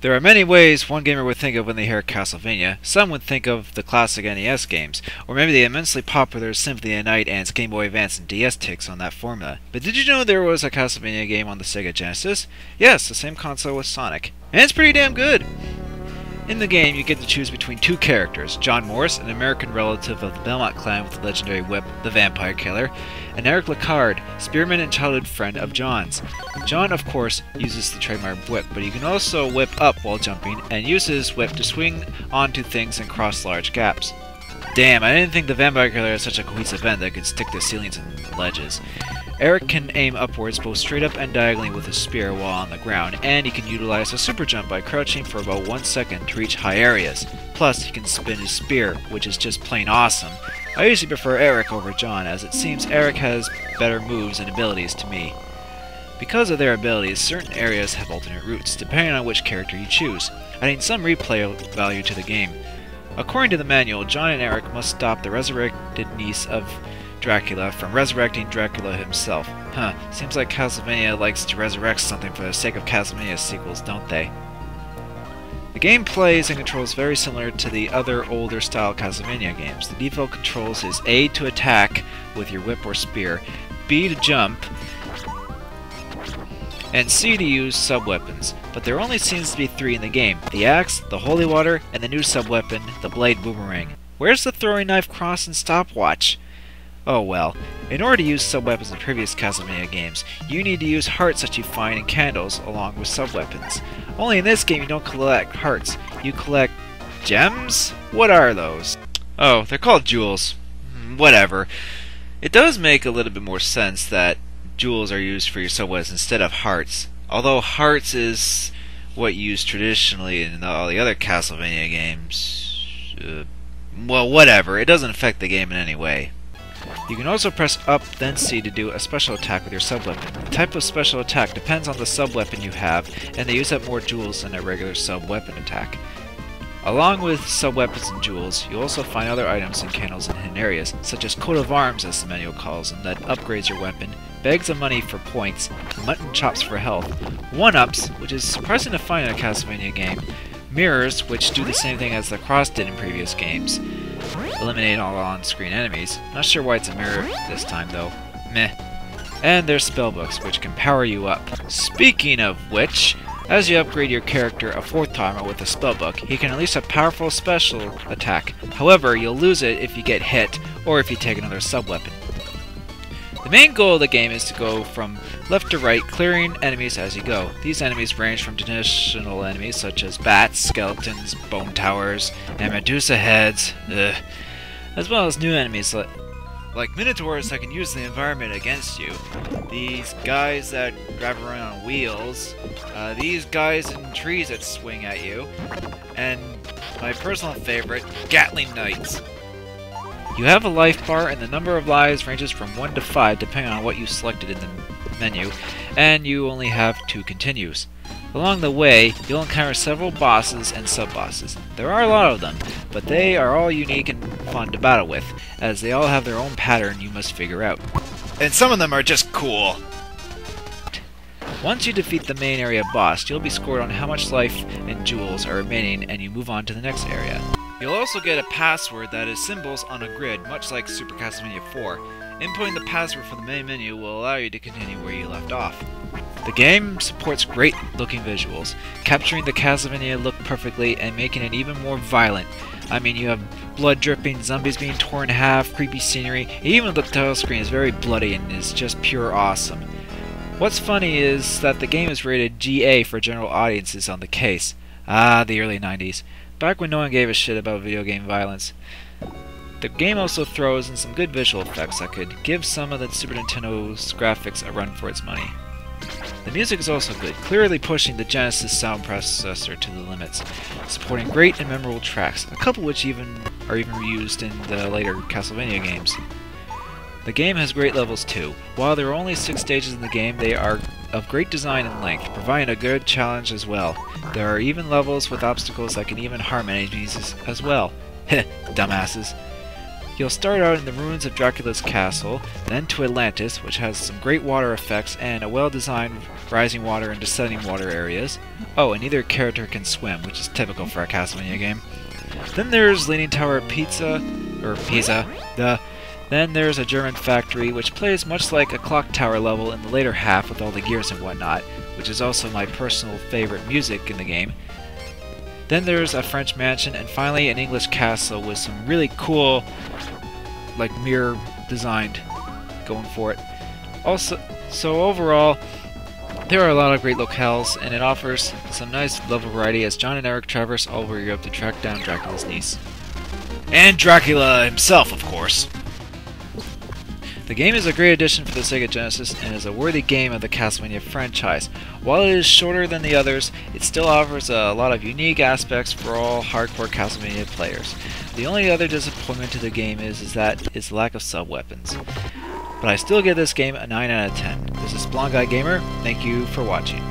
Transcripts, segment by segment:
There are many ways one gamer would think of when they hear Castlevania. Some would think of the classic NES games, or maybe the immensely popular Symphony of the Night and its Game Boy Advance and DS takes on that formula. But did you know there was a Castlevania game on the Sega Genesis? Yes, the same console with Sonic. And it's pretty damn good! In the game, you get to choose between two characters, John Morris, an American relative of the Belmont clan with the legendary whip, the Vampire Killer, and Eric Lecard, spearman and childhood friend of John's. John, of course, uses the trademark whip, but he can also whip up while jumping, and use his whip to swing onto things and cross large gaps. Damn, I didn't think the Vampire Killer had such a cohesive event that could stick to ceilings and ledges. Eric can aim upwards both straight up and diagonally with his spear while on the ground, and he can utilize a super jump by crouching for about 1 second to reach high areas. Plus, he can spin his spear, which is just plain awesome. I usually prefer Eric over John, as it seems Eric has better moves and abilities to me. Because of their abilities, certain areas have alternate routes, depending on which character you choose, adding some replay value to the game. According to the manual, John and Eric must stop the resurrected niece of Dracula from resurrecting Dracula himself. Seems like Castlevania likes to resurrect something for the sake of Castlevania sequels, don't they? The game plays and controls very similar to the other older style Castlevania games. The default controls is A to attack with your whip or spear, B to jump, and C to use sub-weapons. But there only seems to be 3 in the game: the axe, the holy water, and the new sub-weapon, the blade boomerang. Where's the throwing knife, cross, and stopwatch? Oh well. In order to use sub-weapons in previous Castlevania games, you need to use hearts that you find in candles along with sub-weapons. Only in this game you don't collect hearts, you collect gems? What are those? Oh, they're called jewels. Whatever. It does make a little bit more sense that jewels are used for your sub-weapons instead of hearts. Although hearts is what you use traditionally in all the other Castlevania games. Well, whatever. It doesn't affect the game in any way. You can also press up then C to do a special attack with your sub-weapon. The type of special attack depends on the sub-weapon you have, and they use up more jewels than a regular sub-weapon attack. Along with sub-weapons and jewels, you also find other items in candles in hidden areas, such as coat of arms as the manual calls them, that upgrades your weapon, bags of money for points, mutton chops for health, one-ups, which is surprising to find in a Castlevania game, mirrors, which do the same thing as the cross did in previous games, eliminate all on-screen enemies. Not sure why it's a mirror this time though. Meh. And there's spellbooks, which can power you up. Speaking of which, as you upgrade your character a 4th timer with a spellbook, he can release a powerful special attack. However, you'll lose it if you get hit, or if you take another sub-weapon. The main goal of the game is to go from left to right, clearing enemies as you go. These enemies range from traditional enemies such as bats, skeletons, bone towers, and Medusa heads, as well as new enemies like minotaurs that can use the environment against you. These guys that drive around on wheels, these guys in trees that swing at you, and my personal favorite, Gatling Knights. You have a life bar, and the number of lives ranges from 1 to 5 depending on what you selected in the menu, and you only have 2 continues. Along the way, you'll encounter several bosses and sub-bosses. There are a lot of them, but they are all unique and fun to battle with, as they all have their own pattern you must figure out. And some of them are just cool! Once you defeat the main area boss, you'll be scored on how much life and jewels are remaining, and you move on to the next area. You'll also get a password that is symbols on a grid, much like Super Castlevania 4. Inputting the password from the main menu will allow you to continue where you left off. The game supports great looking visuals, capturing the Castlevania look perfectly and making it even more violent. I mean, you have blood dripping, zombies being torn in half, creepy scenery, even the title screen is very bloody and is just pure awesome. What's funny is that the game is rated GA for general audiences on the case. Ah, the early 90s. Back when no one gave a shit about video game violence. The game also throws in some good visual effects that could give some of the Super Nintendo's graphics a run for its money. The music is also good, clearly pushing the Genesis sound processor to the limits, supporting great and memorable tracks, a couple which are even reused in the later Castlevania games. The game has great levels too. While there are only 6 stages in the game, they are of great design and length, providing a good challenge as well. There are even levels with obstacles that can even harm enemies as well. Heh, dumbasses. You'll start out in the ruins of Dracula's castle, then to Atlantis, which has some great water effects and a well-designed rising water and descending water areas. Oh, and neither character can swim, which is typical for a Castlevania game. Then there's Leaning Tower Pizza. Then there's a German factory, which plays much like a clock tower level in the later half with all the gears and whatnot, which is also my personal favorite music in the game. Then there's a French mansion, and finally an English castle with some really cool, like, mirror designed going for it. Also, so overall, there are a lot of great locales, and it offers some nice level variety as John and Eric traverse all over Europe to track down Dracula's niece. And Dracula himself, of course. The game is a great addition for the Sega Genesis and is a worthy game of the Castlevania franchise. While it is shorter than the others, it still offers a lot of unique aspects for all hardcore Castlevania players. The only other disappointment to the game is that its lack of sub-weapons. But I still give this game a 9 out of 10. This is Blonde Guy Gamer. Thank you for watching.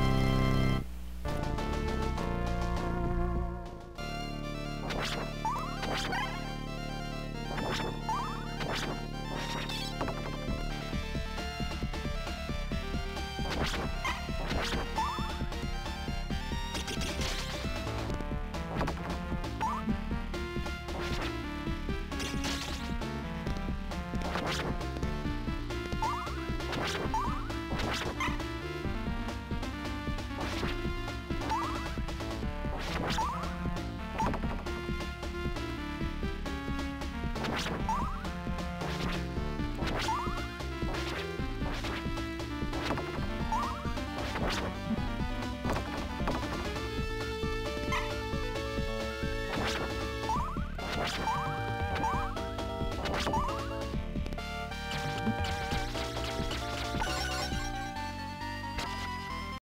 You